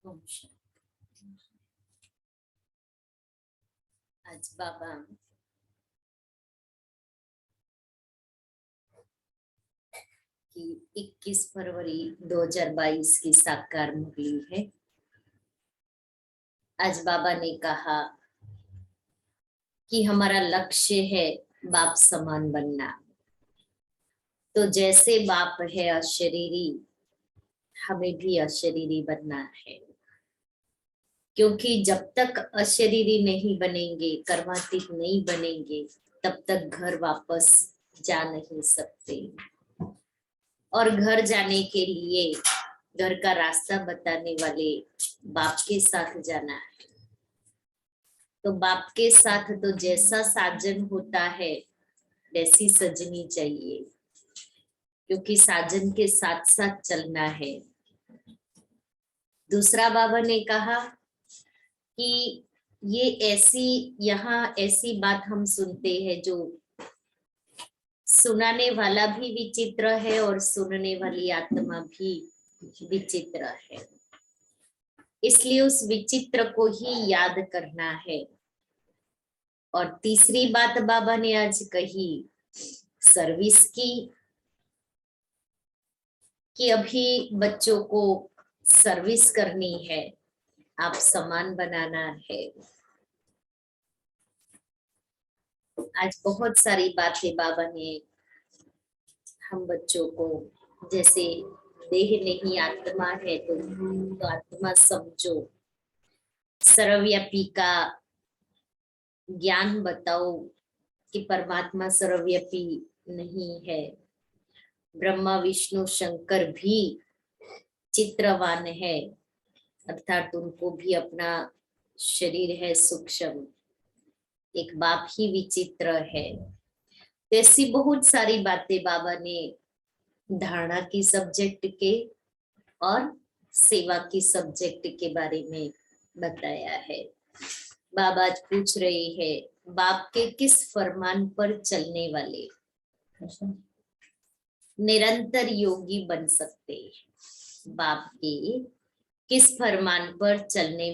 आज बाबा की 21 फरवरी 2022 की साकार मुरली है। आज बाबा ने कहा कि हमारा लक्ष्य है बाप समान बनना। तो जैसे बाप है अशरीरी, हमें भी अशरीरी बनना है, क्योंकि जब तक अशरीरी नहीं बनेंगे, कर्मातीत नहीं बनेंगे, तब तक घर वापस जा नहीं सकते। और घर जाने के लिए घर का रास्ता बताने वाले बाप के साथ जाना है। तो बाप के साथ तो जैसा साजन होता है वैसी सजनी चाहिए, क्योंकि साजन के साथ साथ चलना है। दूसरा बाबा ने कहा कि ये यहाँ ऐसी बात हम सुनते हैं जो सुनाने वाला भी विचित्र है और सुनने वाली आत्मा भी विचित्र है। इसलिए उस विचित्र को ही याद करना है। और तीसरी बात बाबा ने आज कही सर्विस की, कि अभी बच्चों को सर्विस करनी है, आप समान बनाना है। आज बहुत सारी बातें बाबा ने हम बच्चों को, जैसे देह नहीं आत्मा है तो आत्मा समझो, सर्वव्यापी का ज्ञान बताओ कि परमात्मा सर्वव्यापी नहीं है। ब्रह्मा विष्णु शंकर भी चित्रवान है, अर्थात उनको भी अपना शरीर है सूक्ष्म, एक बाप ही विचित्र है। ऐसी बहुत सारी बातें बाबा ने धारणा की सब्जेक्ट के और सेवा की सब्जेक्ट के बारे में बताया है। बाबा आज पूछ रहे हैं बाप के किस फरमान पर चलने वाले निरंतर योगी बन सकते हैं। बाप के किस फरमान पर चलने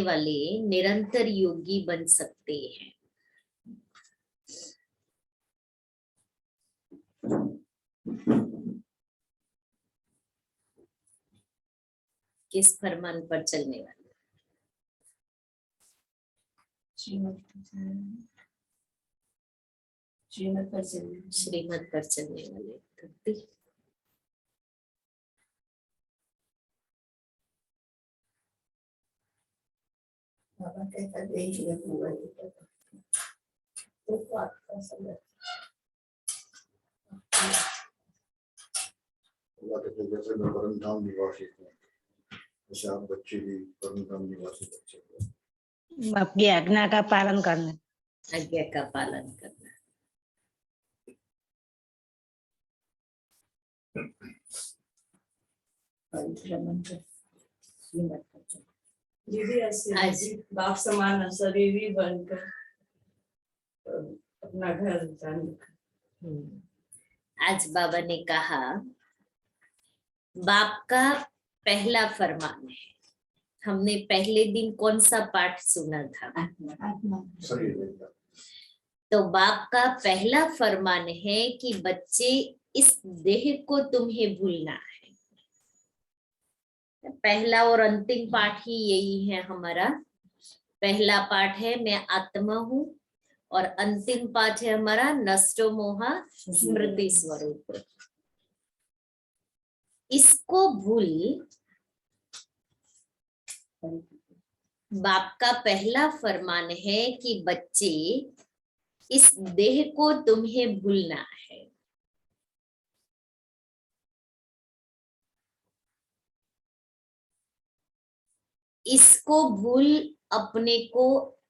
वाले निरंतर योगी बन सकते हैं। किस फरमान पर चलने वाले? श्रीमत पर चलने वाले भक्ति। बाबा कहता देश में पूरा तो आपका समझ जैसे मैं परम धाम निवासी हूँ, वैसे आप बच्चे भी परम धाम निवासी बच्चे हो। आपकी आज्ञा का पालन करना। आज्ञा का पालन करना। दीदी ऐसे बाप समान शरीरी बनकर अपना घर जाने। आज बाबा ने कहा बाप का पहला फरमान है। हमने पहले दिन कौन सा पाठ सुना था? तो बाप का पहला फरमान है कि बच्चे इस देह को तुम्हें भूलना है। पहला और अंतिम पाठ ही यही है हमारा। पहला पाठ है मैं आत्मा हूँ और अंतिम पाठ है हमारा नष्टो मोहा स्मृति स्वरूप। इसको भूल बाप का पहला फरमान है कि बच्चे इस देह को तुम्हें भूलना है। इसको भूल अपने को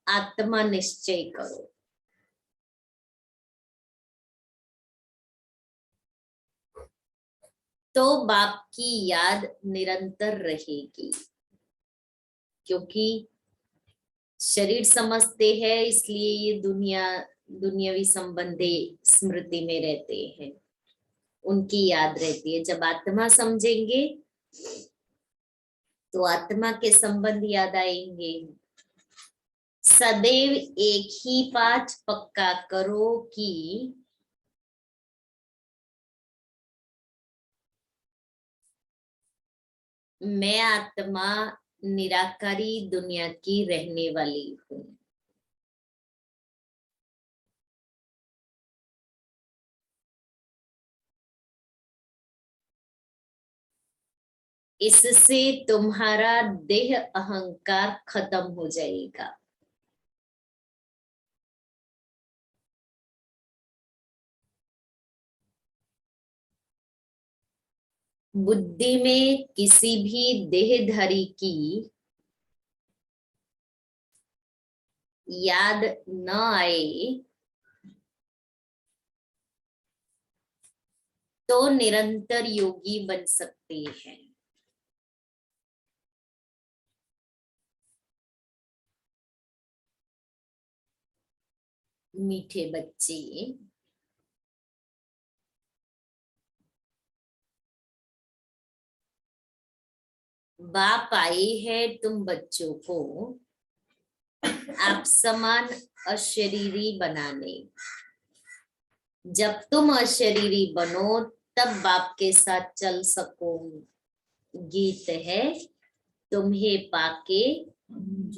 आत्मा निश्चय करो। तो बाप की याद निरंतर रहेगी, क्योंकि शरीर समझते हैं इसलिए ये दुनियावी संबंधे स्मृति में रहते हैं, उनकी याद रहती है। जब आत्मा समझेंगे तो आत्मा के संबंध याद आएंगे। सदैव एक ही पाठ पक्का करो कि मैं आत्मा निराकारी दुनिया की रहने वाली हूँ। इससे तुम्हारा देह अहंकार खत्म हो जाएगा। बुद्धि में किसी भी देहधारी की याद न आए तो निरंतर योगी बन सकते हैं। मीठे बच्चे, बाप आए हैं तुम बच्चों को आप समान अशरीरी बनाने। जब तुम अशरीरी बनो तब बाप के साथ चल सको। गीत है, तुम्हें पाके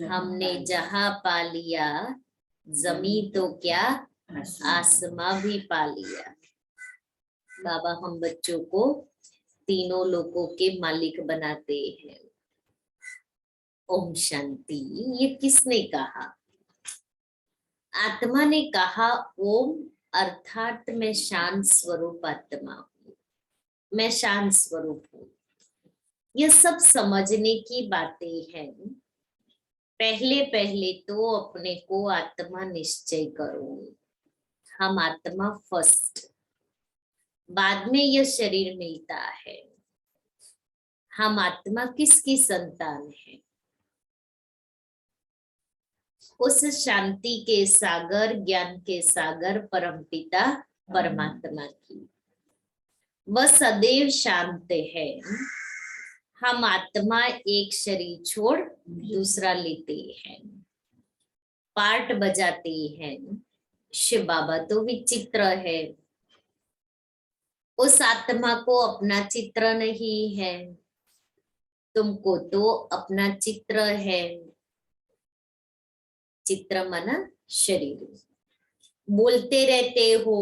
हमने जहां पा लिया, जमीन तो क्या आसमां भी पा लिया। बाबा हम बच्चों को तीनों लोगों के मालिक बनाते हैं। ओम शांति। ये किसने कहा? आत्मा ने कहा ओम, अर्थात मैं शांत स्वरूप आत्मा हूँ, मैं शांत स्वरूप हूँ। यह सब समझने की बातें हैं। पहले पहले तो अपने को आत्मा निश्चय करो। हम आत्मा फर्स्ट, बाद में यह शरीर मिलता है। हम आत्मा किसकी संतान है? उस शांति के सागर, ज्ञान के सागर परमपिता परमात्मा की। वह सदैव शांत है। हम आत्मा एक शरीर छोड़ दूसरा लेते हैं, पार्ट बजाते हैं। शिव बाबा तो विचित्र है। उस आत्मा को अपना चित्र नहीं है, तुमको तो अपना चित्र है। चित्र माना शरीर। बोलते रहते हो,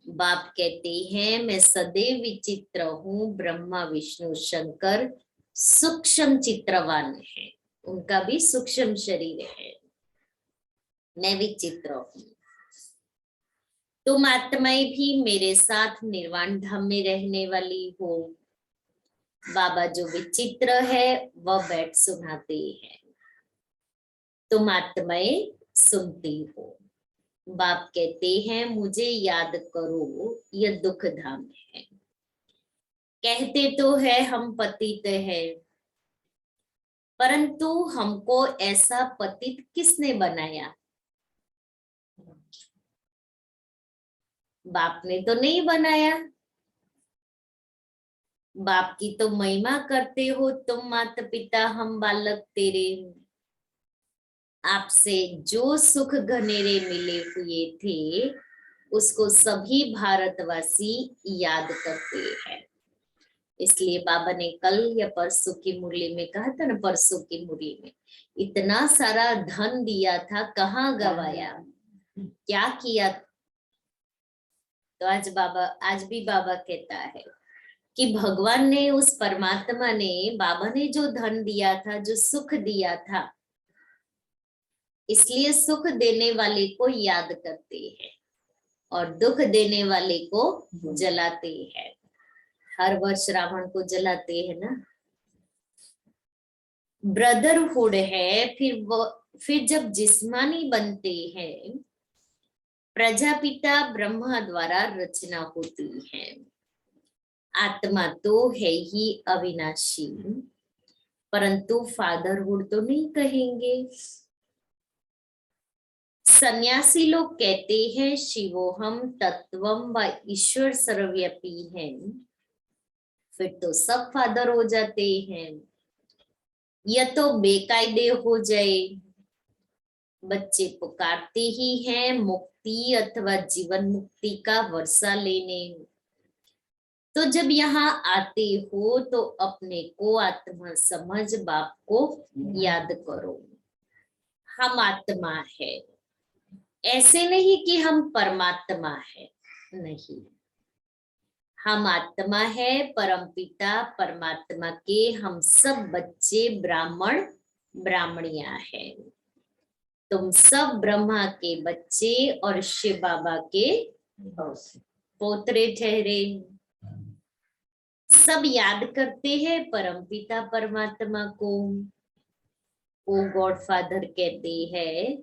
बाप कहते हैं मैं सदैव विचित्र हूँ। ब्रह्मा विष्णु शंकर सूक्ष्म चित्रवान है, उनका भी सूक्ष्म शरीर है। मैं विचित्र हूँ। तुम आत्माएं भी मेरे साथ निर्वाण धाम में रहने वाली हो। बाबा जो विचित्र है वह बैठ सुनाते हैं, तुम आत्माएं सुनती हो। बाप कहते हैं मुझे याद करो, यह दुख धाम है। कहते तो है हम पतित है, परंतु हमको ऐसा पतित किसने बनाया? बाप ने तो नहीं बनाया। बाप की तो महिमा करते हो तुम, माता पिता हम बालक तेरे। आपसे जो सुख घनेरे मिले हुए थे उसको सभी भारतवासी याद करते हैं। इसलिए बाबा ने कल या परसों की मुरली में कहा था ना, परसों की मुरली में इतना सारा धन दिया था, कहाँ गवाया, क्या किया? तो आज भी बाबा कहता है कि भगवान ने, उस परमात्मा ने, बाबा ने जो धन दिया था, जो सुख दिया था, इसलिए सुख देने वाले को याद करते हैं और दुख देने वाले को जलाते हैं। हर वर्ष रावण को जलाते हैं ना। ब्रदरहुड है। फिर जब जिस्मानी बनते हैं, प्रजापिता ब्रह्मा द्वारा रचना होती है। आत्मा तो है ही अविनाशी, परंतु फादरहुड तो नहीं कहेंगे। सन्यासी लोग कहते हैं शिवोहम तत्वम व ईश्वर सर्वव्यापी है, फिर तो सब फादर हो जाते हैं। यह तो बेकायदे हो जाए। बच्चे पुकारते ही हैं मुक्ति अथवा जीवन मुक्ति का वर्षा लेने। तो जब यहाँ आते हो तो अपने को आत्मा समझ बाप को याद करो। हम आत्मा है, ऐसे नहीं कि हम परमात्मा है, नहीं। हम आत्मा है, परमपिता परमात्मा के हम सब बच्चे ब्राह्मण ब्राह्मणियां हैं। तुम सब ब्रह्मा के बच्चे और शिव बाबा के पोतरे ठहरे। सब याद करते हैं परमपिता परमात्मा को, वो गॉडफादर कहते हैं।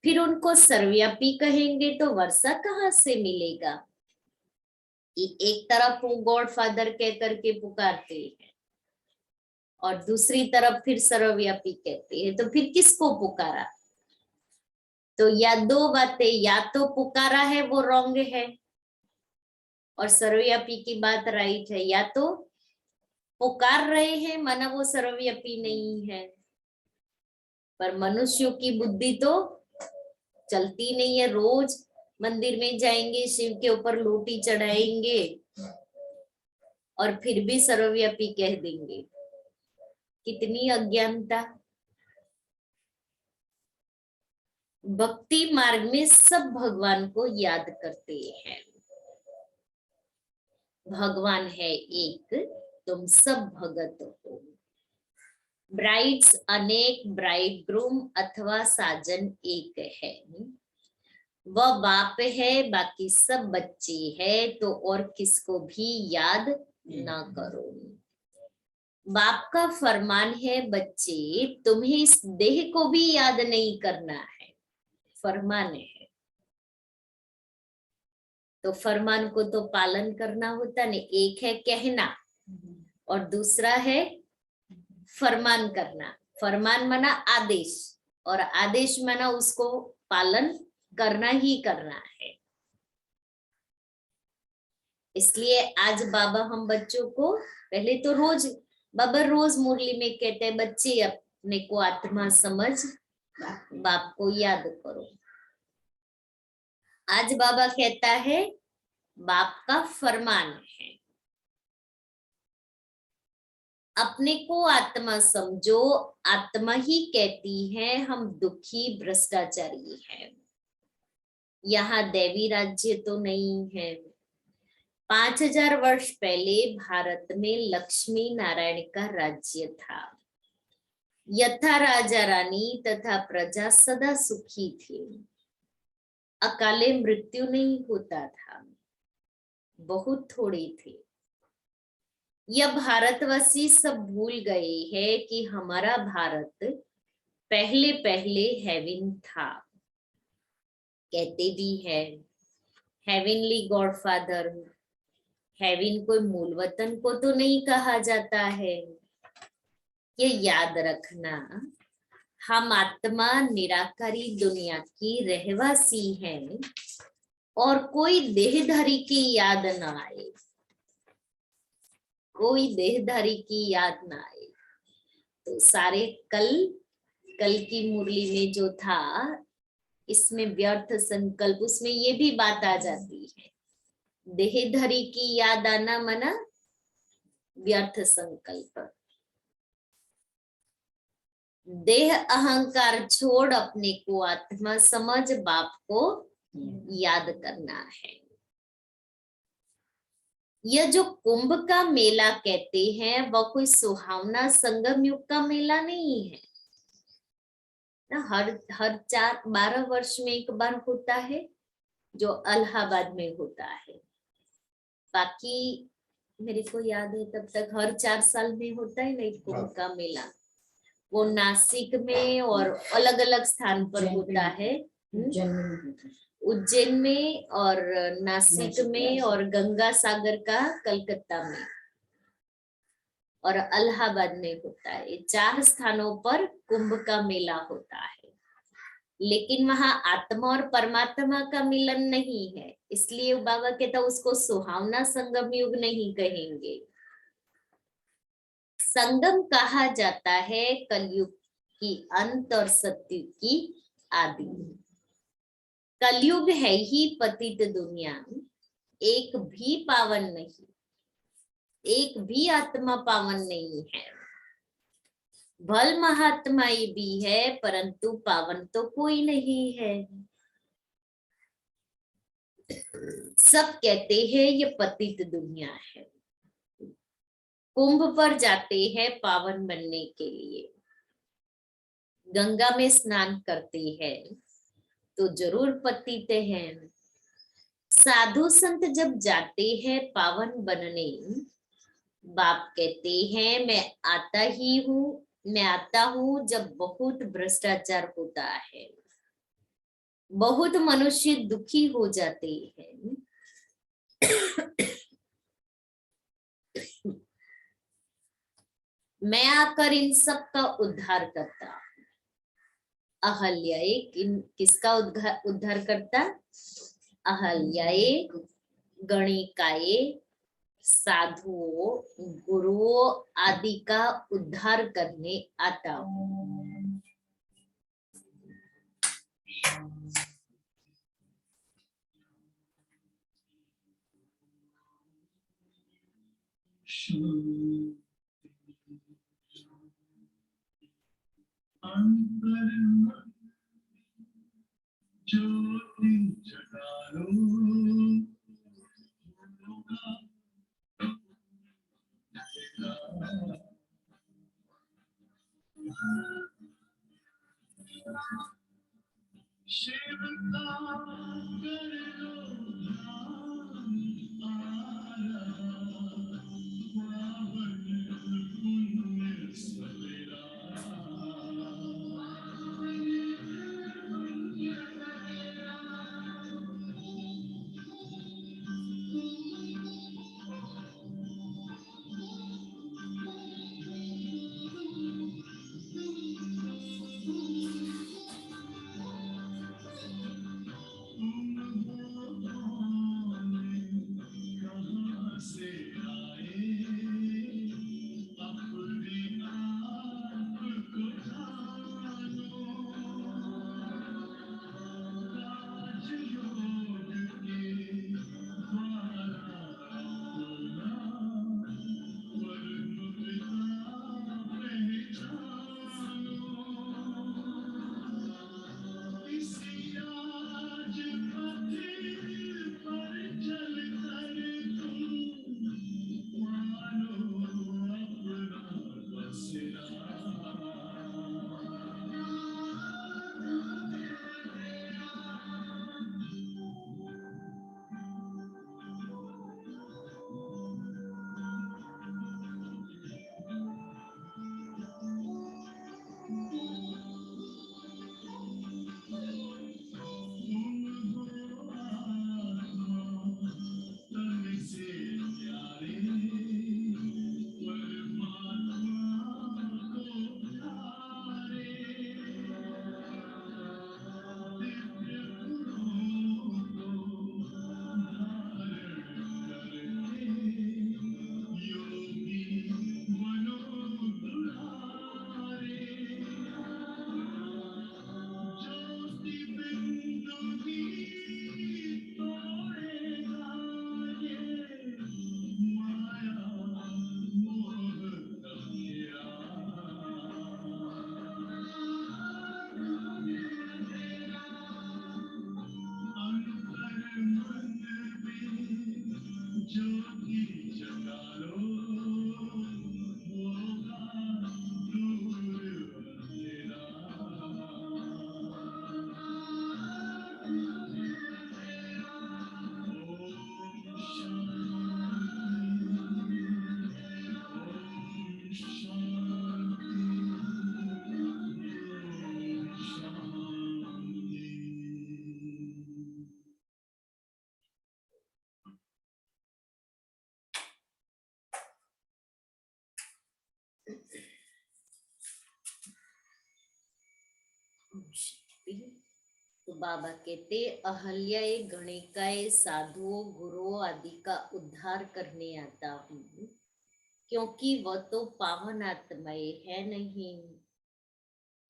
फिर उनको सर्वव्यापी कहेंगे तो वर्षा कहाँ से मिलेगा? एक तरफ वो गॉडफादर कह करके पुकारते हैं और दूसरी तरफ फिर सर्वव्यापी कहते हैं, तो फिर किसको पुकारा? तो या दो बातें, या तो पुकारा है वो रॉन्ग है और सर्वव्यापी की बात राइट है, या तो पुकार रहे हैं माना वो सर्वव्यापी नहीं है। पर मनुष्यों की बुद्धि तो चलती नहीं है। रोज मंदिर में जाएंगे, शिव के ऊपर लोटी चढ़ाएंगे और फिर भी सर्वव्यापी कह देंगे। कितनी अज्ञानता। भक्ति मार्ग में सब भगवान को याद करते हैं। भगवान है एक, तुम सब भगत हो। ब्राइड्स अनेक, ब्राइड ग्रूम अथवा साजन एक है। वह बाप है, बाकी सब बच्चे हैं, तो और किसको भी याद ना करो। बाप का फरमान है बच्चे, तुम्हें इस देह को भी याद नहीं करना है, फरमान है। तो फरमान को तो पालन करना होता नहीं। एक है कहना और दूसरा है फरमान करना। फरमान माना आदेश और आदेश माना उसको पालन करना ही करना है। इसलिए आज बाबा हम बच्चों को, पहले तो रोज बाबा रोज मुरली में कहते हैं बच्चे अपने को आत्मा समझ बाप को याद करो। आज बाबा कहता है बाप का फरमान है, अपने को आत्मा समझो। आत्मा ही कहती है हम दुखी भ्रष्टाचारी हैं, यहाँ दैवी राज्य तो नहीं है। 5000 वर्ष पहले भारत में लक्ष्मी नारायण का राज्य था। यथा राजा रानी तथा प्रजा सदा सुखी थी। अकाले मृत्यु नहीं होता था, बहुत थोड़ी थी। यह भारतवासी सब भूल गए हैं कि हमारा भारत पहले पहले हेवन था। कहते भी है हेवनली गॉडफादर। हेवन कोई मूल वतन को तो नहीं कहा जाता है। ये याद रखना, हम आत्मा निराकारी दुनिया की रहवासी हैं और कोई देहधारी की याद ना आए, कोई देहधारी की याद ना आए। तो सारे कल की मुरली में जो था, इसमें व्यर्थ संकल्प, उसमें ये भी बात आ जाती है। देहधारी की याद आना मना व्यर्थ संकल्प। देह अहंकार छोड़ अपने को आत्मा समझ बाप को याद करना है। यह जो कुंभ का मेला कहते हैं वह कोई सुहावना संगम युग का मेला नहीं है ना। हर 12 वर्ष में एक बार होता है, जो इलाहाबाद में होता है। बाकी मेरे को याद है तब तक हर 4 साल में होता है ना कुंभ का मेला। वो नासिक में और अलग अलग स्थान पर होता है। उज्जैन में और नासिक में और गंगा सागर का कलकत्ता में और इलाहाबाद में होता है। 4 स्थानों पर कुंभ का मेला होता है। लेकिन वहां आत्मा और परमात्मा का मिलन नहीं है, इसलिए बाबा कहता उसको सुहावना संगम युग नहीं कहेंगे। संगम कहा जाता है कलयुग की अंत और सतयुग की आदि। कलयुग है ही पतित दुनिया, एक भी पावन नहीं, एक भी आत्मा पावन नहीं है। भल महात्माई भी है परंतु पावन तो कोई नहीं है। सब कहते हैं ये पतित दुनिया है, कुंभ पर जाते हैं पावन बनने के लिए, गंगा में स्नान करते हैं तो जरूर पतित हैं। साधु संत जब जाते हैं पावन बनने, बाप कहते हैं मैं आता हूं जब बहुत भ्रष्टाचार होता है, बहुत मनुष्य दुखी हो जाते हैं। मैं आकर इन सब का उद्धार करता। अहल्याए किसका उद्धार करता? अहल्याए, गणिकाए, साधुओं, गुरुओं आदि का उद्धार करने आता हूं। ज्योति जगालो शिव का कर लो पावन पुण्य सवेरा। तो बाबा कहते अहल्याए, गणिकाए, साधुओं, गुरुओं आदि का उद्धार करने आता हूँ। क्योंकि वह तो पावन आत्माएं है नहीं।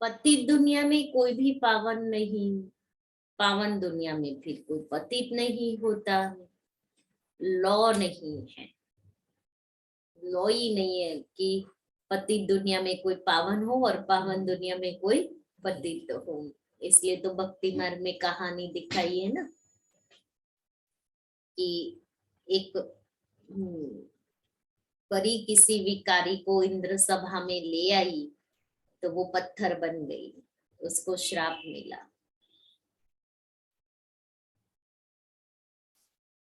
पतित दुनिया में कोई भी पावन नहीं, पावन दुनिया में फिर कोई पतित नहीं होता। लॉ नहीं है, लॉ ही नहीं है कि पतित दुनिया में कोई पावन हो और पावन दुनिया में कोई पतित हो। इसलिए तो भक्ति मार्ग में कहानी दिखाई है ना कि एक परी किसी विकारी को इंद्र सभा में ले आई तो वो पत्थर बन गई, उसको श्राप मिला।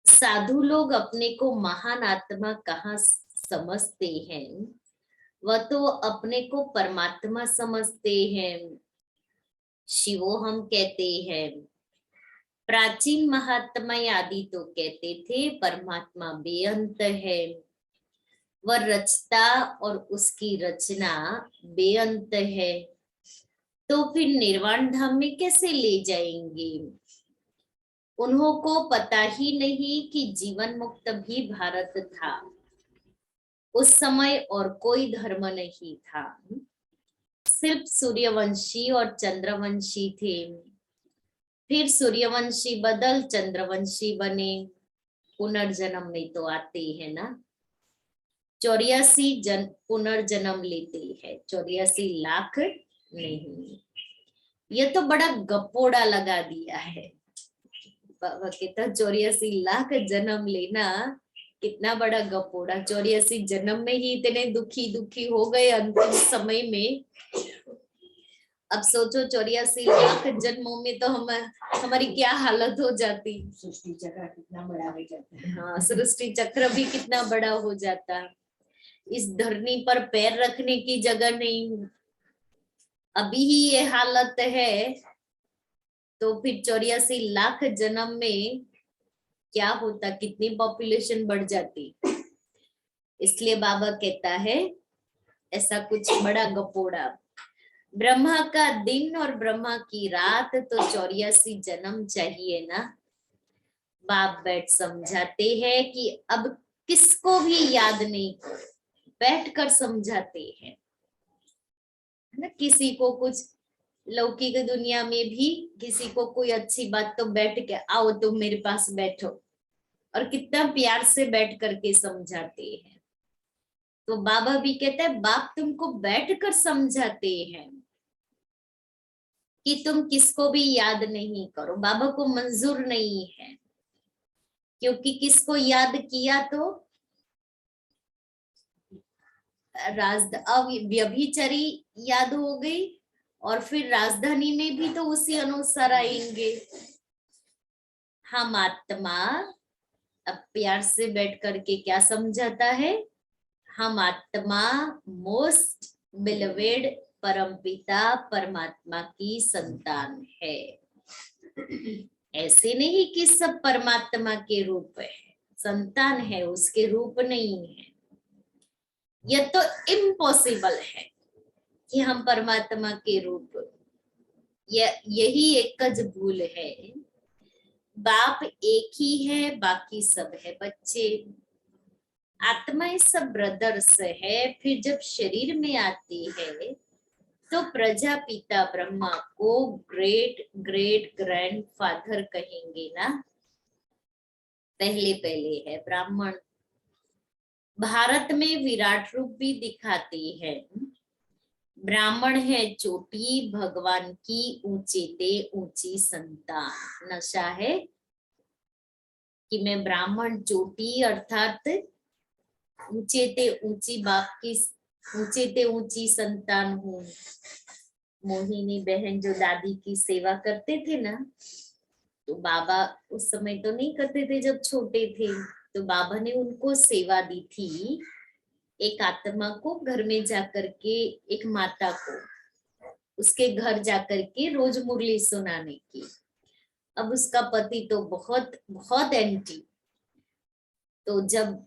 साधु लोग अपने को महान आत्मा कहाँ समझते हैं, वह तो अपने को परमात्मा समझते हैं, शिवो हम कहते हैं। प्राचीन महात्मा आदि तो कहते थे परमात्मा बेअंत है, वह रचता और उसकी रचना बेअंत है, तो फिर निर्वाण धाम में कैसे ले जाएंगे। उन्हों को पता ही नहीं कि जीवन मुक्त भी भारत था उस समय और कोई धर्म नहीं था, सिर्फ सूर्यवंशी और चंद्रवंशी थे। फिर सूर्यवंशी बदल चंद्रवंशी बने, पुनर्जन्म में तो आते हैं ना, 84 पुनर्जन्म लेते हैं, 84 लाख नहीं। ये तो बड़ा गपोड़ा लगा दिया है। बाबा कहता 84 लाख जन्म लेना कितना बड़ा गपोड़ा। 84 जन्म में ही इतने दुखी दुखी हो गए अंतिम समय में, अब सोचो 84 लाख जन्मों में तो हमारी क्या हालत हो जाती। सृष्टि चक्र कितना बड़ा हो जाता है। हाँ, सृष्टि चक्र भी कितना बड़ा हो जाता। इस धरनी पर पैर रखने की जगह नहीं, अभी ही ये हालत है तो फिर 84 लाख जन्म में क्या होता, कितनी पॉपुलेशन बढ़ जाती। इसलिए बाबा कहता है ऐसा कुछ बड़ा गपोड़ा। ब्रह्मा का दिन और ब्रह्मा की रात तो 84 जन्म चाहिए ना। बाप बैठ समझाते हैं कि अब किसको भी याद नहीं करो, बैठ कर समझाते हैं ना। किसी को कुछ लौकिक दुनिया में भी किसी को कोई अच्छी बात तो बैठ के आओ तुम मेरे पास बैठो, और कितना प्यार से बैठ करके समझाते हैं। तो बाबा भी कहते हैं बाप तुमको बैठ कर समझाते हैं कि तुम किसको भी याद नहीं करो। बाबा को मंजूर नहीं है, क्योंकि किसको याद किया तो व्यभिचारी याद हो गई, और फिर राजधानी में भी तो उसी अनुसार आएंगे। हम आत्मा अब प्यार से बैठ करके क्या समझाता है, हम आत्मा मोस्ट बिलवेड परमपिता परमात्मा की संतान है। ऐसे नहीं कि सब परमात्मा के रूप है, संतान है, उसके रूप नहीं है। यह तो इम्पॉसिबल है कि हम परमात्मा के रूप, यही एक भूल है। बाप एक ही है, बाकी सब है बच्चे। आत्मा इस सब ब्रदर्स है। फिर जब शरीर में आती है तो प्रजापिता ब्रह्मा को ग्रेट ग्रेट ग्रैंड फादर कहेंगे ना। पहले पहले है ब्राह्मण। भारत में विराट रूप भी दिखाते हैं। ब्राह्मण है चोटी, भगवान की ऊंची ते ऊंची संतान। नशा है कि मैं ब्राह्मण चोटी अर्थात ऊंचे ते ऊंची बाप की ऊंचे ते ऊंची संतान हूँ। मोहिनी बहन जो दादी की सेवा करते थे ना, तो बाबा उस समय तो नहीं करते थे जब छोटे थे, तो बाबा ने उनको सेवा दी थी। एक आत्मा को घर में जाकर के, एक माता को उसके घर जाकर के रोज मुरली सुनाने की। अब उसका पति तो बहुत बहुत एंटी, तो जब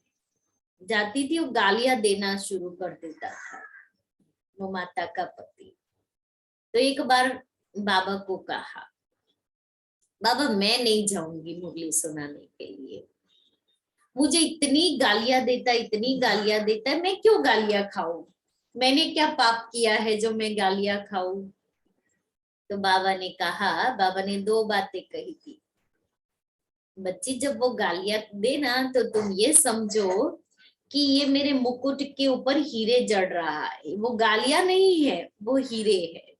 जाती थी वो गालियां देना शुरू कर देता था वो माता का पति। तो एक बार बाबा को कहा, बाबा मैं नहीं जाऊंगी मुरली सुनाने के लिए। मुझे इतनी गालियां देता है, मैं क्यों गालियां खाऊं? मैंने क्या पाप किया है जो मैं गालियां खाऊं? तो बाबा ने कहा, बाबा ने दो बातें कही थी, बच्ची जब वो गालियां दे ना तो तुम ये समझो कि ये मेरे मुकुट के ऊपर हीरे जड़ रहा है, वो गालियां नहीं है, वो हीरे है।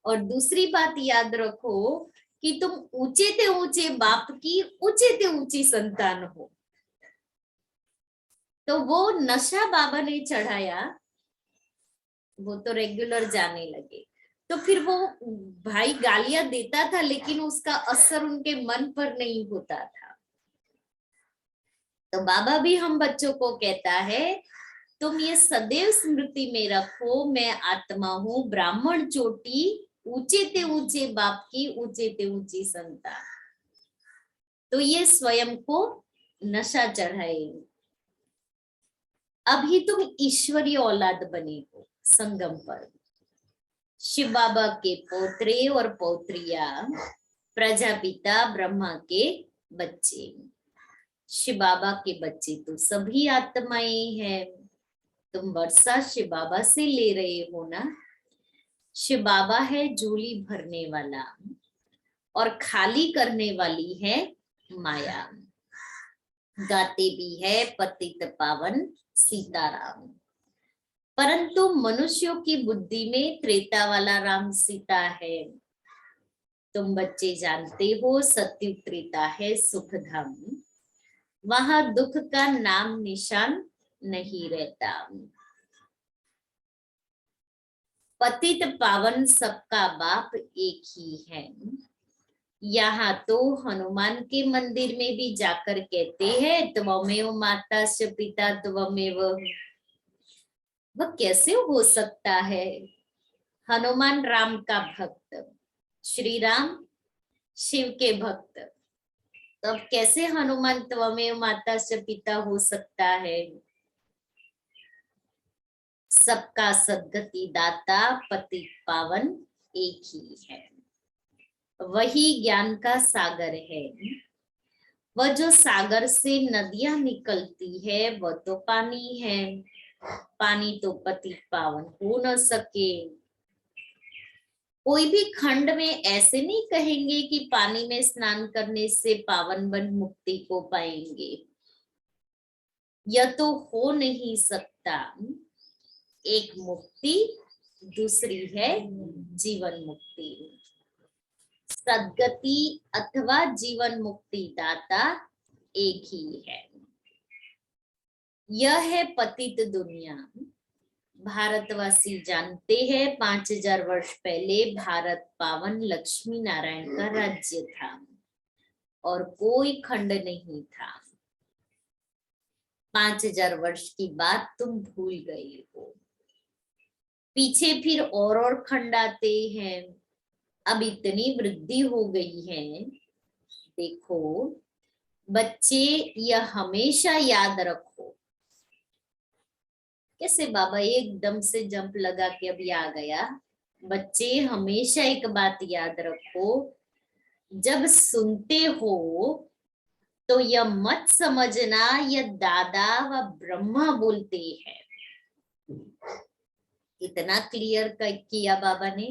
और दूसरी बात याद रखो कि तुम ऊंचे से ऊंचे बाप की ऊंचे से ऊंची संतान हो। तो वो नशा बाबा ने चढ़ाया, वो तो रेगुलर जाने लगे। तो फिर वो भाई गालियां देता था लेकिन उसका असर उनके मन पर नहीं होता था। तो बाबा भी हम बच्चों को कहता है, तुम ये सदैव स्मृति में रखो, मैं आत्मा हूं, ब्राह्मण चोटी, ऊंचे ते ऊंचे बाप की ऊंचे ते ऊंची संतान। तो ये स्वयं को नशा चढ़ाए। अभी तुम ईश्वरीय औलाद बने हो संगम पर। शिव बाबा के पोत्रे और पौत्रिया, प्रजापिता ब्रह्मा के बच्चे। शिव बाबा के बच्चे तो सभी आत्माएं हैं। तुम वर्षा शिव बाबा से ले रहे हो ना। शिव बाबा है झोली भरने वाला और खाली करने वाली है माया। गाते भी है पतित पावन सीताराम, परंतु मनुष्यों की बुद्धि में त्रेता वाला राम सीता है। तुम बच्चे जानते हो सत्युग त्रेता है सुख धाम, वहां दुख का नाम निशान नहीं रहता। पतित पावन सबका बाप एक ही है। यहाँ तो हनुमान के मंदिर में भी जाकर कहते हैं त्वमेव माता च पिता त्वमेव। वह कैसे हो सकता है? हनुमान राम का भक्त, श्री राम शिव के भक्त, तब कैसे हनुमान त्वमेव माता च पिता हो सकता है? सबका सद्गति दाता पतित पावन एक ही है। वही ज्ञान का सागर है। वह जो सागर से नदियां निकलती है वह तो पानी है। पानी तो पतित पावन हो न सके। कोई भी खंड में ऐसे नहीं कहेंगे कि पानी में स्नान करने से पावन बन मुक्ति को पाएंगे। यह तो हो नहीं सकता। एक मुक्ति, दूसरी है जीवन मुक्ति। सद्गति अथवा जीवन मुक्ति दाता एक ही है। यह है पतित दुनिया। भारतवासी जानते हैं 5000 वर्ष पहले भारत पावन लक्ष्मी नारायण का राज्य था और कोई खंड नहीं था। 5000 वर्ष की बात तुम भूल गए हो। पीछे फिर और खंड आते हैं। अब इतनी वृद्धि हो गई है। देखो बच्चे, यह हमेशा याद रखो। कैसे बाबा एकदम से जंप लगा के अभी आ गया। बच्चे हमेशा एक बात याद रखो, जब सुनते हो तो यह मत समझना यह दादा व ब्रह्मा बोलते हैं। इतना क्लियर किया बाबा ने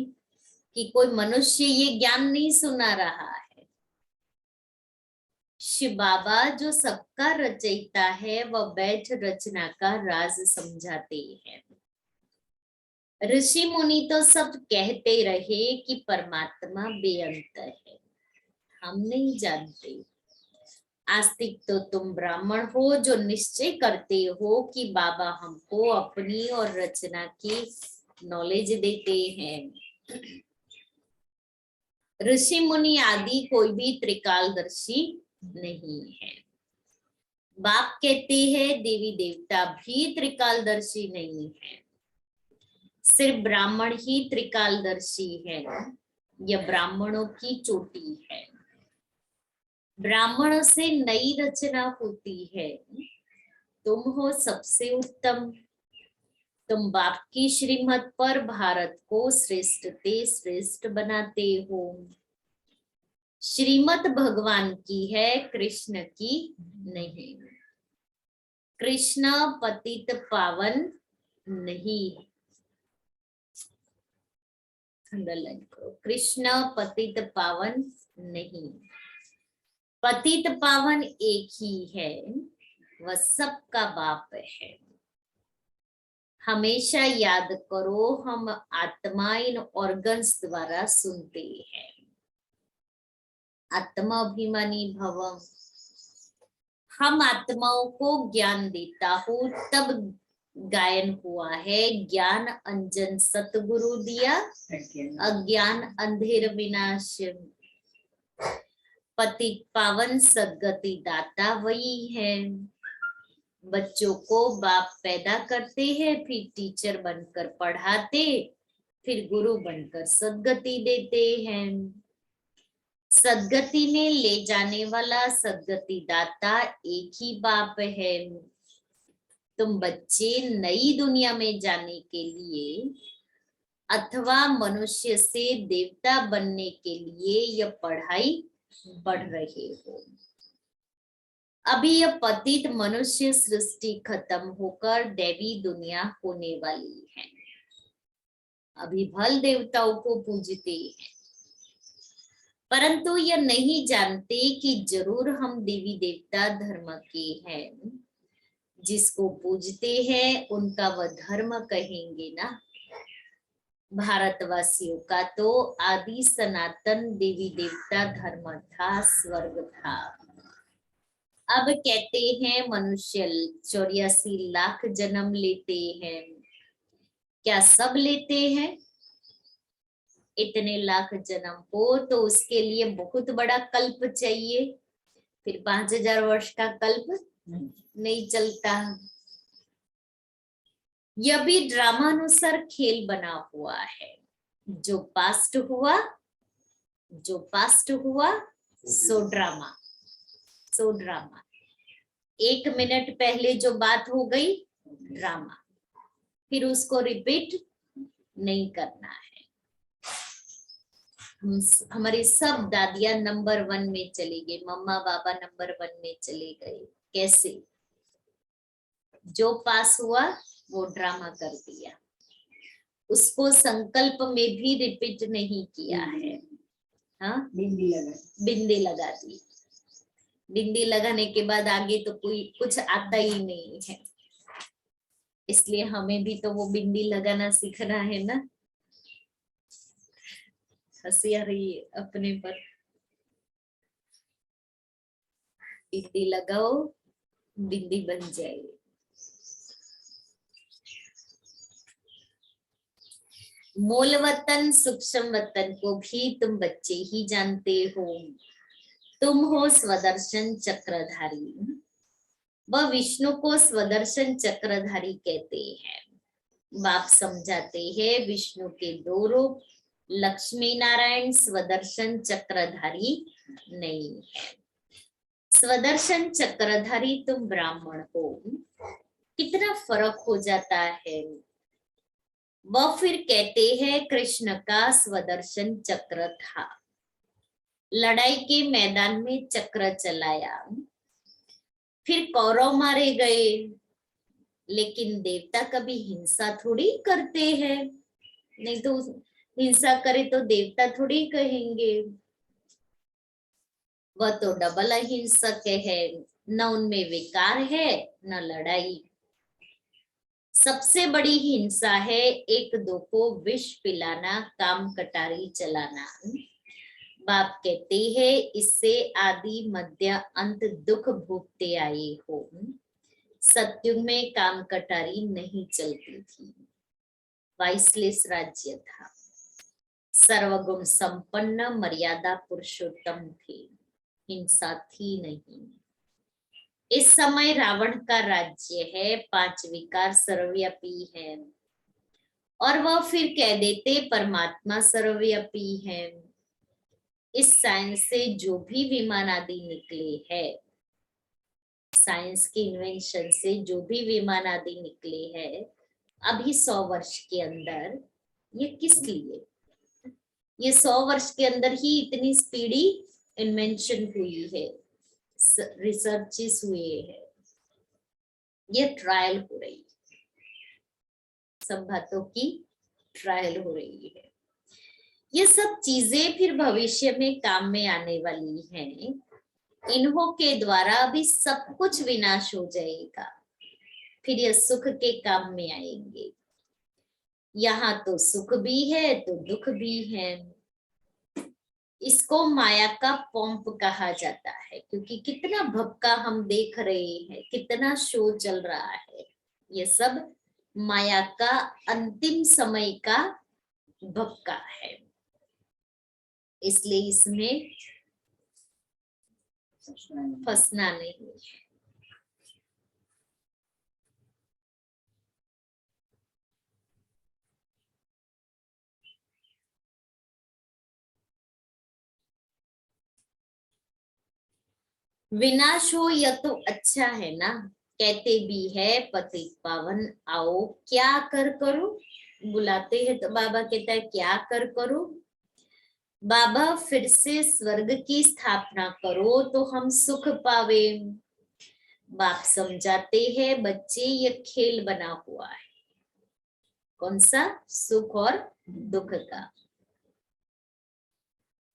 कि कोई मनुष्य ये ज्ञान नहीं सुना रहा है। शिव बाबा जो सबका रचयिता है वह बैठ रचना का राज समझाते हैं। ऋषि मुनि तो सब कहते रहे कि परमात्मा बेअंत है, हम नहीं जानते। आस्तिक तो तुम ब्राह्मण हो जो निश्चय करते हो कि बाबा हमको अपनी और रचना की नॉलेज देते हैं। ऋषि मुनि आदि कोई भी त्रिकालदर्शी नहीं है। बाप कहते हैं देवी देवता भी त्रिकालदर्शी नहीं है, सिर्फ ब्राह्मण ही त्रिकालदर्शी है। यह ब्राह्मणों की चोटी है। ब्राह्मणों से नई रचना होती है। तुम हो सबसे उत्तम। तुम बाप की श्रीमत पर भारत को श्रेष्ठ ते श्रेष्ठ बनाते हो। श्रीमत भगवान की है, कृष्ण की नहीं। कृष्ण पतित पावन नहीं। अंडरलाइन करो, कृष्ण पतित पावन नहीं। पतित पावन एक ही है, वह सबका बाप है। हमेशा याद करो, हम आत्मा इन ऑर्गन्स द्वारा सुनते हैं। आत्माभिमानी भव। हम आत्माओं को ज्ञान देता हूँ तब गायन हुआ है। ज्ञान अंजन सतगुरु दिया, अज्ञान अंधेर विनाश। पति पावन सद्गति दाता वही है। बच्चों को बाप पैदा करते हैं, फिर टीचर बनकर पढ़ाते, फिर गुरु बनकर सद्गति देते हैं। सद्गति में ले जाने वाला सद्गति दाता एक ही बाप है। तुम बच्चे नई दुनिया में जाने के लिए अथवा मनुष्य से देवता बनने के लिए यह पढ़ाई पढ़ रहे हो। अभी यह पतित मनुष्य सृष्टि खत्म होकर दैवी दुनिया होने वाली है। अभी भल देवताओं को पूजते हैं, परंतु यह नहीं जानते कि जरूर हम देवी देवता धर्म के हैं। जिसको पूजते हैं उनका वह धर्म कहेंगे ना। भारतवासियों का तो आदि सनातन देवी देवता धर्म था, स्वर्ग था। अब कहते हैं मनुष्य 84 लाख जन्म लेते हैं। क्या सब लेते हैं? इतने लाख जन्म हो तो उसके लिए बहुत बड़ा कल्प चाहिए। फिर 5000 वर्ष का कल्प नहीं चलता। यह भी ड्रामानुसार खेल बना हुआ है। जो पास्ट हुआ सो ड्रामा। 1 मिनट पहले जो बात हो गई ड्रामा, फिर उसको रिपीट नहीं करना है। हमारी सब दादियां नंबर 1 में चली गई, मम्मा बाबा नंबर 1 में चले गए। कैसे? जो पास हुआ वो ड्रामा कर दिया, उसको संकल्प में भी रिपीट नहीं किया है। हाँ, बिंदी लगा दी। बिंदी लगाने के बाद आगे तो कोई कुछ आता ही नहीं है। इसलिए हमें भी तो वो बिंदी लगाना सीखना है ना। हंसी आ रही है अपने पर। बिंदी लगाओ, बिंदी बन जाए। मूल वतन सूक्ष्म वतन को भी तुम बच्चे ही जानते हो। तुम हो स्वदर्शन चक्रधारी। वह विष्णु को स्वदर्शन चक्रधारी कहते हैं। बाप समझाते हैं विष्णु के 2 रूप, लक्ष्मी नारायण स्वदर्शन चक्रधारी नहीं है। स्वदर्शन चक्रधारी तुम ब्राह्मण हो। कितना फर्क हो जाता है। वह फिर कहते हैं कृष्ण का स्वदर्शन चक्र था। लड़ाई के मैदान में चक्र चलाया, फिर कौरव मारे गए। लेकिन देवता कभी हिंसा थोड़ी करते हैं। नहीं तो हिंसा करे तो देवता थोड़ी कहेंगे। वह तो डबल अहिंसक है। न उनमें विकार है न लड़ाई। सबसे बड़ी हिंसा है 1-2 को विष पिलाना, काम कटारी चलाना। बाप कहते हैं इससे आदि मध्य अंत दुख भोगते आए हो। सत्युग में काम कटारी नहीं चलती थी। वाइसलेस राज्य था। सर्वगुण संपन्न मर्यादा पुरुषोत्तम थे। हिंसा थी नहीं। इस समय रावण का राज्य है। 5 विकार सर्वव्यापी है। और वह फिर कह देते परमात्मा सर्वव्यापी है। इस साइंस से जो भी विमान आदि निकले हैं, साइंस की इन्वेंशन से जो भी विमान आदि निकले हैं, अभी 100 वर्ष के अंदर, ये किस लिए? ये 100 वर्ष के अंदर ही इतनी स्पीडी इन्वेंशन हुई है, रिसर्चेस हुए हैं, ये ट्रायल हो रही है, सब बातों की ट्रायल हो रही है। ये सब चीजें फिर भविष्य में काम में आने वाली हैं। इन्हों के द्वारा अभी सब कुछ विनाश हो जाएगा, फिर ये सुख के काम में आएंगे। यहाँ तो सुख भी है तो दुख भी है। इसको माया का पंप कहा जाता है, क्योंकि कितना भपका हम देख रहे हैं, कितना शो चल रहा है, ये सब माया का अंतिम समय का भपका है। इसलिए इसमें फंसना नहीं। विनाश हो यह तो अच्छा है ना, कहते भी है पतित पावन आओ क्या कर करो, बुलाते हैं तो बाबा कहता है क्या कर करो। बाबा फिर से स्वर्ग की स्थापना करो तो हम सुख पावे। बाप समझाते हैं बच्चे ये खेल बना हुआ है, कौन सा, सुख और दुख का।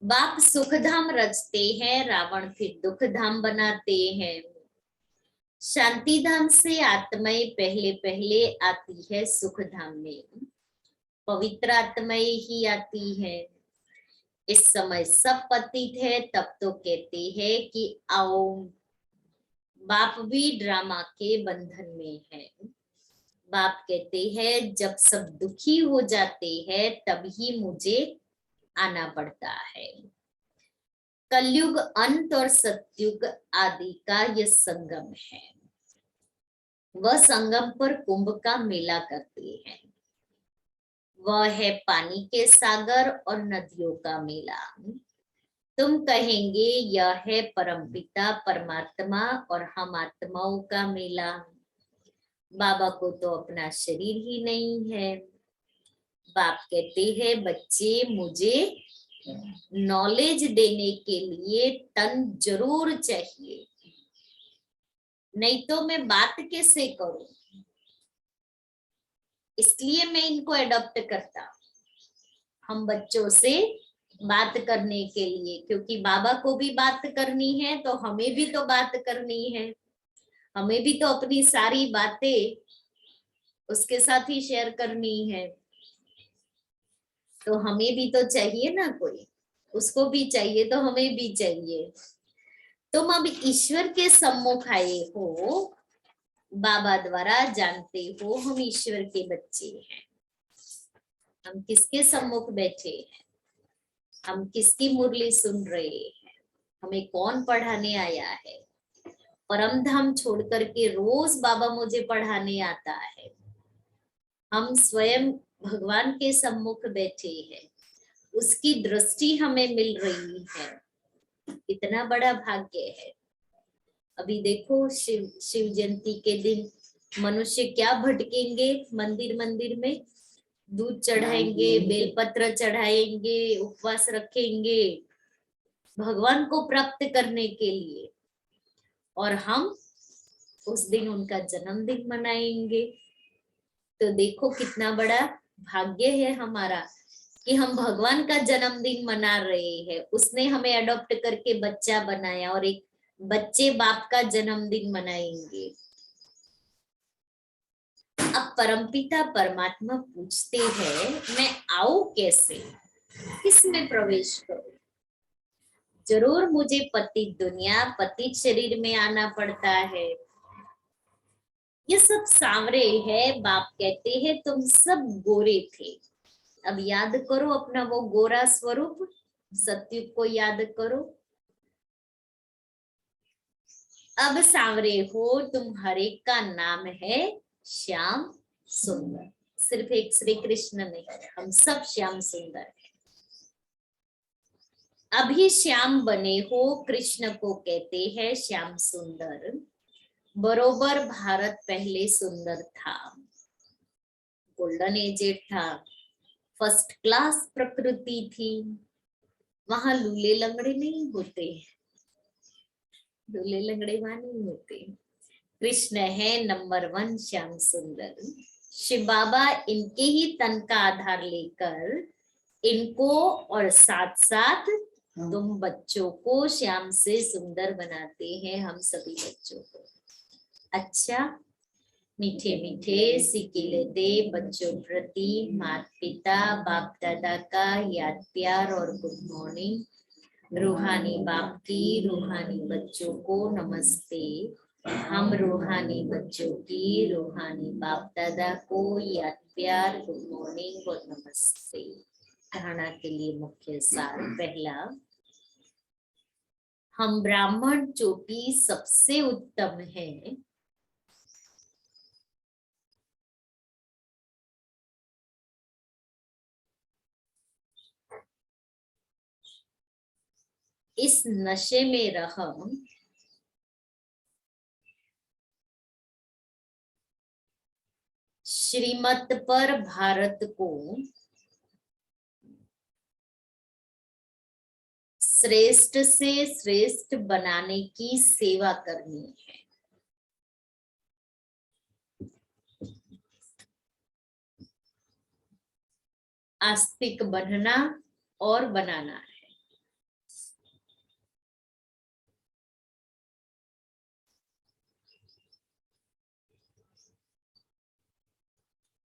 बाप सुख धाम रचते हैं, रावण फिर दुख धाम बनाते हैं। शांति धाम से आत्माएं पहले पहले आती है सुख धाम में, पवित्र आत्माएं ही आती है। इस समय सब पतित है, तब तो कहते हैं कि आओ। बाप भी ड्रामा के बंधन में है। बाप कहते हैं जब सब दुखी हो जाते हैं तभी मुझे आना पड़ता है। कलयुग अंत और सतयुग आदि का यह संगम है। वह संगम पर कुंभ का मेला करते हैं। वह है पानी के सागर और नदियों का मेला। तुम कहेंगे यह है परमपिता परमात्मा और हम आत्माओं का मेला। बाबा को तो अपना शरीर ही नहीं है। बाप कहते हैं बच्चे मुझे नॉलेज देने के लिए तन जरूर चाहिए, नहीं तो मैं बात कैसे करूं। इसलिए मैं इनको एडॉप्ट करता हूं, हम बच्चों से बात करने के लिए, क्योंकि बाबा को भी बात करनी है तो हमें भी तो बात करनी है। हमें भी तो अपनी सारी बातें उसके साथ ही शेयर करनी है, तो हमें भी तो चाहिए ना कोई, उसको भी चाहिए तो हमें भी चाहिए। तुम अब ईश्वर के सम्मुख आए हो, बाबा द्वारा जानते हो हम ईश्वर के बच्चे हैं। हम किसके सम्मुख बैठे हैं, हम किसकी मुरली सुन रहे हैं, हमें कौन पढ़ाने आया है। परम धाम छोड़ करके रोज बाबा मुझे पढ़ाने आता है। हम स्वयं भगवान के सम्मुख बैठे हैं, उसकी दृष्टि हमें मिल रही है। इतना बड़ा भाग्य है। अभी देखो शिव जयंती के दिन मनुष्य क्या भटकेंगे, मंदिर मंदिर में दूध चढ़ाएंगे, बेलपत्र चढ़ाएंगे, उपवास रखेंगे भगवान को प्राप्त करने के लिए, और हम उस दिन उनका जन्मदिन मनाएंगे। तो देखो कितना बड़ा भाग्य है हमारा कि हम भगवान का जन्मदिन मना रहे हैं। उसने हमें अडॉप्ट करके बच्चा बनाया और एक बच्चे बाप का जन्मदिन मनाएंगे। अब परमपिता परमात्मा पूछते हैं मैं आऊं कैसे, किसमें प्रवेश करूं। जरूर मुझे पतित दुनिया पतित शरीर में आना पड़ता है। ये सब सांवरे है। बाप कहते हैं तुम सब गोरे थे, अब याद करो अपना वो गोरा स्वरूप, सत्युग को याद करो। अब सांवरे हो तुम, हर एक का नाम है श्याम सुंदर। सिर्फ एक श्री कृष्ण नहीं, हम सब श्याम सुंदर हैं। अभी श्याम बने हो, कृष्ण को कहते हैं श्याम सुंदर। बरोबर भारत पहले सुंदर था, गोल्डन एजेड था, फर्स्ट क्लास प्रकृति थी। वहां लूले लंगड़े नहीं होते, लूले लंगड़े वहां नहीं होते। कृष्ण है नंबर 1 श्याम सुंदर। शिव बाबा इनके ही तन का आधार लेकर इनको और साथ साथ तुम बच्चों को श्याम से सुंदर बनाते हैं, हम सभी बच्चों को। अच्छा, मीठे मीठे सिकिले दे बच्चों प्रति माता पिता बाप दादा का याद प्यार और गुड मॉर्निंग। रूहानी बाप की रूहानी बच्चों को नमस्ते। हम रूहानी बच्चों की रूहानी बाप दादा को याद प्यार गुड मॉर्निंग और नमस्ते। धारणा के लिए मुख्य सार। पहला, हम ब्राह्मण चोटी सबसे उत्तम है। इस नशे में रह श्रीमत पर भारत को श्रेष्ठ से श्रेष्ठ बनाने की सेवा करनी है। आस्तिक बनना और बनाना है।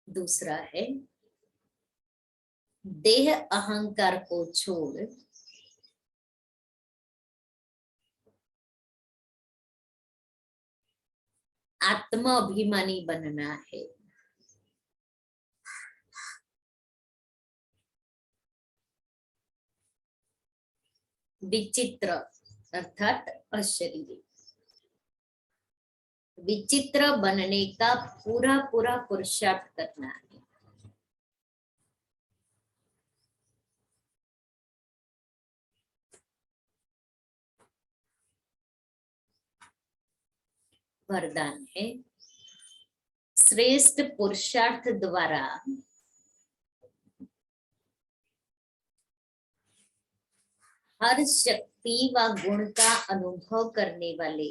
दूसरा है, देह अहंकार को छोड़ आत्मा अभिमानी बनना है। विचित्र अर्थात अशरीरी। विचित्र बनने का पूरा पूरा पुरुषार्थ करना है। वरदान है, श्रेष्ठ पुरुषार्थ द्वारा हर शक्ति व गुण का अनुभव करने वाले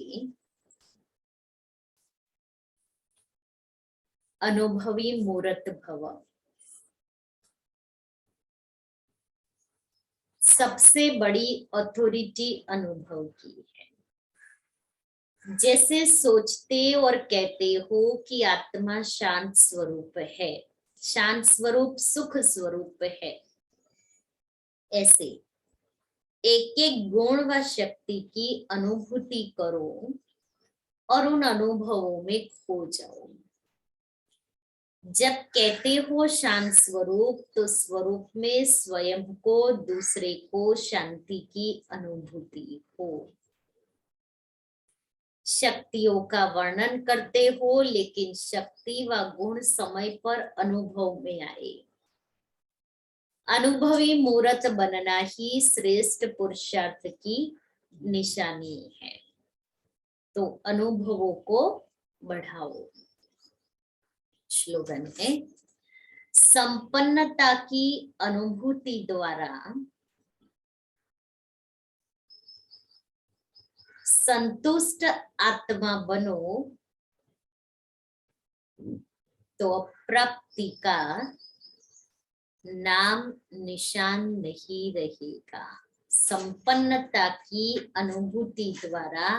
अनुभवी मूर्त भव। सबसे बड़ी अथॉरिटी अनुभव की है। जैसे सोचते और कहते हो कि आत्मा शांत स्वरूप है, शांत स्वरूप सुख स्वरूप है, ऐसे एक एक गुण व शक्ति की अनुभूति करो और उन अनुभवों में खो जाओ। जब कहते हो शांत स्वरूप, तो स्वरूप में स्वयं को, दूसरे को शांति की अनुभूति हो। शक्तियों का वर्णन करते हो, लेकिन शक्ति व गुण समय पर अनुभव में आए। अनुभवी मूर्त बनना ही श्रेष्ठ पुरुषार्थ की निशानी है। तो अनुभवों को बढ़ाओ। स्लोगन है, संपन्नता की अनुभूति द्वारा संतुष्ट आत्मा बनो तो प्राप्ति का नाम निशान नहीं रहेगा। संपन्नता की अनुभूति द्वारा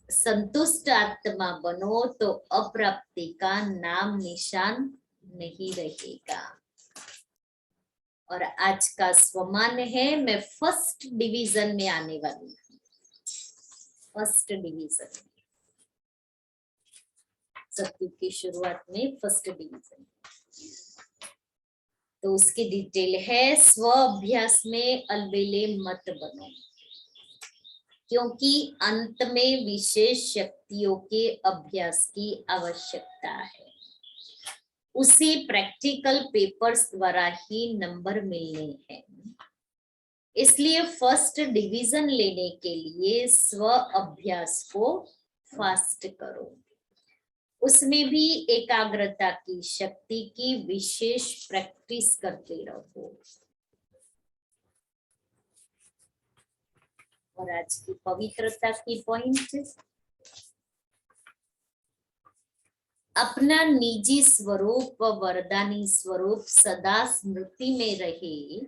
संतुष्ट आत्मा बनो तो अप्राप्ति का नाम निशान नहीं रहेगा। और आज का स्वमान है, मैं फर्स्ट डिवीजन में आने वाली हूँ। फर्स्ट डिवीजन, सत्युग की शुरुआत में फर्स्ट डिवीजन। तो उसकी डिटेल है, स्व अभ्यास में अलबेले मत बनो, क्योंकि अंत में विशेष शक्तियों के अभ्यास की आवश्यकता है। उसी प्रैक्टिकल पेपर्स द्वारा ही नंबर मिलने हैं। इसलिए फर्स्ट डिवीजन लेने के लिए स्व अभ्यास को फास्ट करो। उसमें भी एकाग्रता की शक्ति की विशेष प्रैक्टिस करते रहो। और आज की पवित्रता की पॉइंट, अपना निजी स्वरूप व वरदानी स्वरूप सदा स्मृति में रहे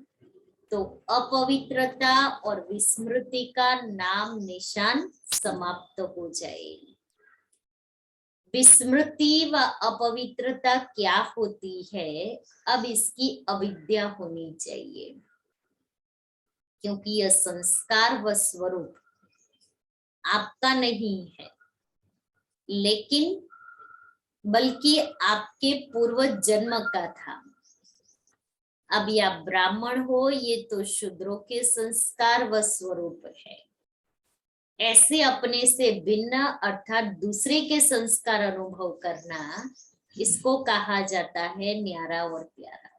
तो अपवित्रता और विस्मृति का नाम निशान समाप्त हो जाए। विस्मृति व अपवित्रता क्या होती है, अब इसकी अविद्या होनी चाहिए, क्योंकि यह संस्कार व स्वरूप आपका नहीं है, लेकिन बल्कि आपके पूर्व जन्म का था। अब या ब्राह्मण हो, ये तो शूद्रों के संस्कार व स्वरूप है। ऐसे अपने से भिन्न अर्थात दूसरे के संस्कार अनुभव करना, इसको कहा जाता है न्यारा और प्यारा।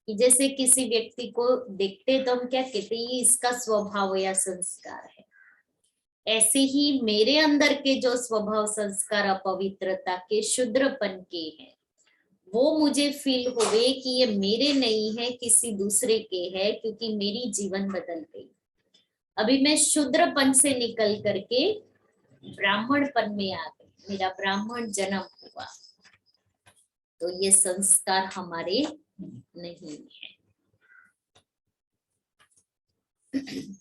कि जैसे किसी व्यक्ति को देखते तो हम क्या कहते हैं, ये इसका स्वभाव या संस्कार है। ऐसे ही मेरे अंदर के जो स्वभाव संस्कार अपवित्रता के, शूद्रपन के हैं, वो मुझे फील हुए कि ये मेरे नहीं है, किसी दूसरे के है, क्योंकि मेरी जीवन बदल गई। अभी मैं शूद्रपन से निकल करके ब्राह्मणपन में आ गई, मेरा ब्राह्मण जन्म हुआ, तो ये संस्कार हमारे नहीं है।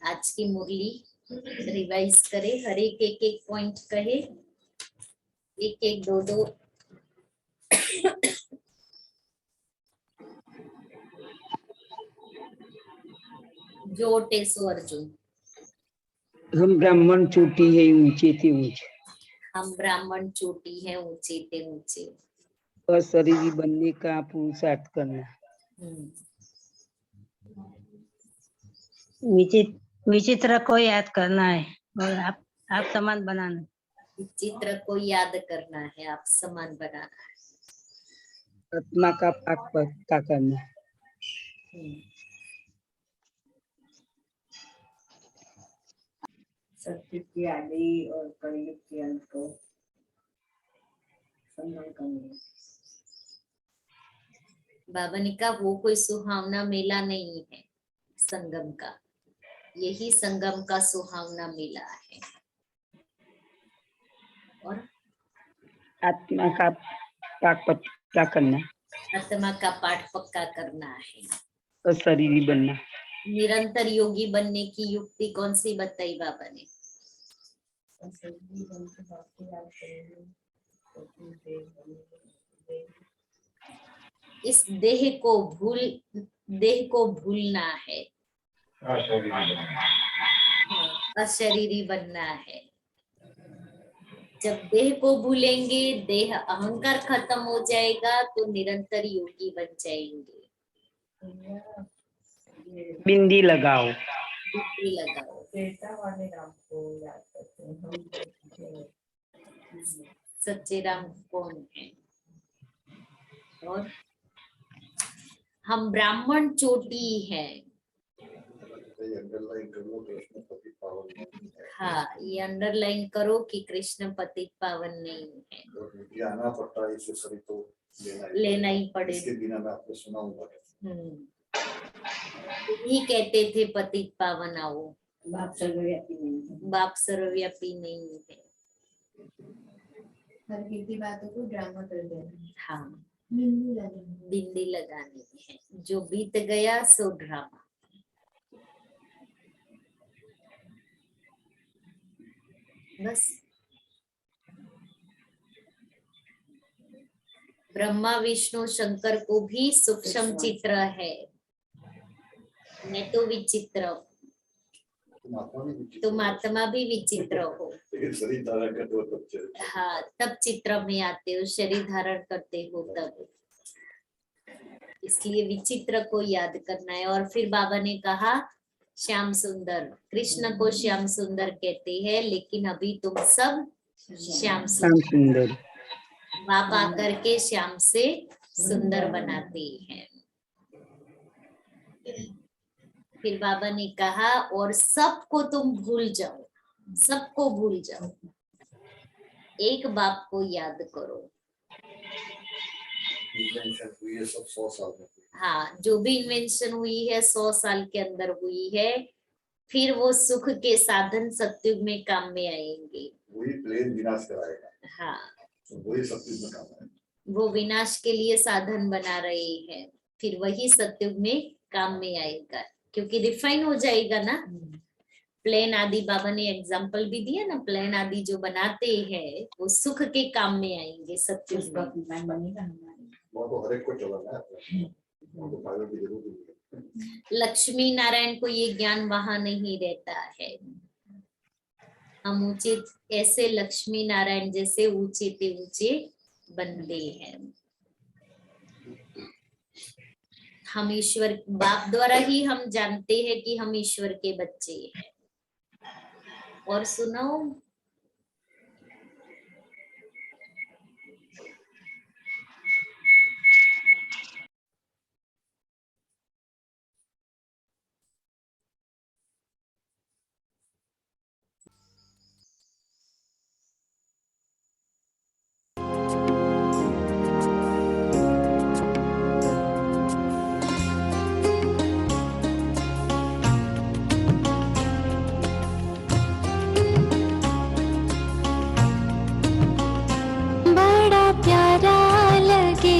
आज की मुरली रिवाइज करे, हर एक एक पॉइंट कहे, एक एक दो दो जो टेसो अर्जुन। हम ब्राह्मण चोटी है ऊंचे थे ऊंचे, हम ब्राह्मण चोटी है ऊंचे ते ऊंचे। अशरीरी बनने का पुरुषार्थ करना। विचित्र को याद करना है और आप समान बनाना। चित्र को याद करना है, आप समान बनाना है। आत्मा का पाक पक्का करना। सत्य की आदि और कलयुग के अंत को संभल करना। बाबा ने कहा वो कोई सुहावना मेला नहीं है संगम का, यही संगम का सुहावना मेला है। और आत्मा का पाक पक्का करना, आत्मा का पाठ पक्का करना है। अशरीरी बनना। निरंतर योगी बनने की युक्ति कौन सी बताई बाबा ने? इस देह को भूलना है, अशरीरी बनना है। जब देह को भूलेंगे, देह अहंकार खत्म हो जाएगा, तो निरंतर योगी बन जाएंगे। बिंदी लगाओ, बिंदी लगाओ। वाले राम को याद करते हैं हम। सच्चे राम कौन है? और हम ब्राह्मण चोटी है। अंडरलाइन कर लो, कृष्ण पति पावन नहीं है। हाँ, ये अंडरलाइन करो कि कृष्ण पति पावन नहीं है। और मुझे आना पड़ता है, इसे सभी तो लेना ही पड़ेगा। इसके बिना मैं आपको सुनाऊंगा। ये कहते थे पतित पावन आओ। बाप सर्वव्यापी नहीं है। बाप सर्वव्यापी नहीं है। हर किसी बातों को ड्रामा कर देना। हाँ, बिंदी बिंदी लगानी है। जो बीत गया सो ड्रामा। बस ब्रह्मा विष्णु शंकर को भी सूक्ष्म चित्र है। मैं तो विचित्र, तुम आत्मा भी विचित्र हो। शरीर धारण करते हो तब चलते। हाँ, तब चित्र में आते हो, शरीर धारण करते हो तब। इसलिए विचित्र को याद करना है। और फिर बाबा ने कहा श्याम सुंदर, कृष्ण को श्याम सुंदर कहते हैं, लेकिन अभी तुम सब श्याम सुंदर। बाप आकर के श्याम से सुंदर बनाते हैं। फिर बाबा ने कहा और सबको तुम भूल जाओ, सबको भूल जाओ, एक बाप को याद करो। इन्वेंशन हुई है सब 100 साल में। हाँ, जो भी इन्वेंशन हुई है 100 साल के अंदर हुई है, फिर वो सुख के साधन सत्युग में काम में आएंगे। वही प्लेन विनाश कराएगा, हाँ, तो वही सत्युग में काम आएगा। वो विनाश के लिए साधन बना रहे हैं, फिर वही सत्युग में काम में आएगा, क्योंकि रिफाइन हो जाएगा ना। प्लेन आदि बाबा ने एग्जाम्पल भी दिया ना, प्लेन आदि जो बनाते हैं वो सुख के काम में आएंगे सत्युग उसका में। डिजाइन बनेगा हमारे। वो तो हर एक को चलाना है, वो तो फायदा की जरूरत नहीं है। लक्ष्मी नारायण को ये ज्ञान वहां नहीं रहता है। हम ऊंचे ऐसे लक्ष्मी नारायण जैसे ऊंचे ते ऊंचे बंदे हैं। हम ईश्वर बाप द्वारा ही हम जानते हैं कि हम ईश्वर के बच्चे हैं। और सुनाओ, बड़ा प्यारा लगे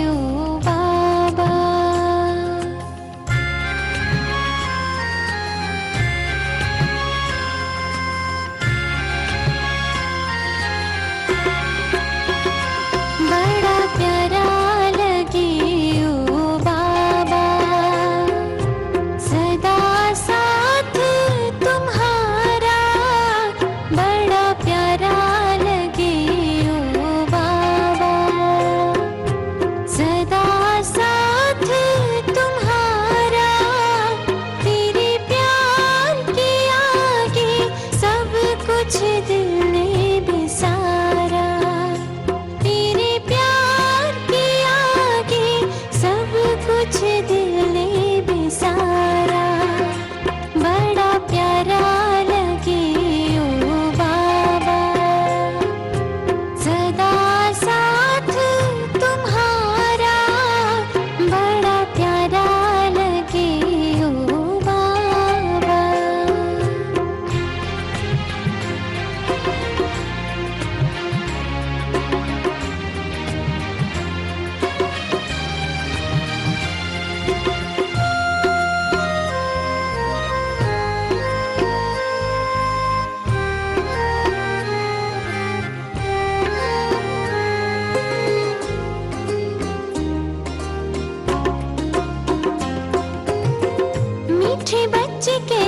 ओ बाबा, बड़ा प्यारा लगे ओ बाबा, सदा साथ तुम्हारा, बड़ा प्यारा लगे ओ बाबा, सदा साथ तुम्हारा, तेरे प्यार के आगे सब कुछ दिल ने बिसारा, तेरे प्यार के आगे सब कुछ दिल ने बिसारा, बड़ा प्यारा लगे ओ बाबा, सदा साथ तुम्हारा, बड़ा प्यारा लगे ओ बाबा। मीठे बच्चे के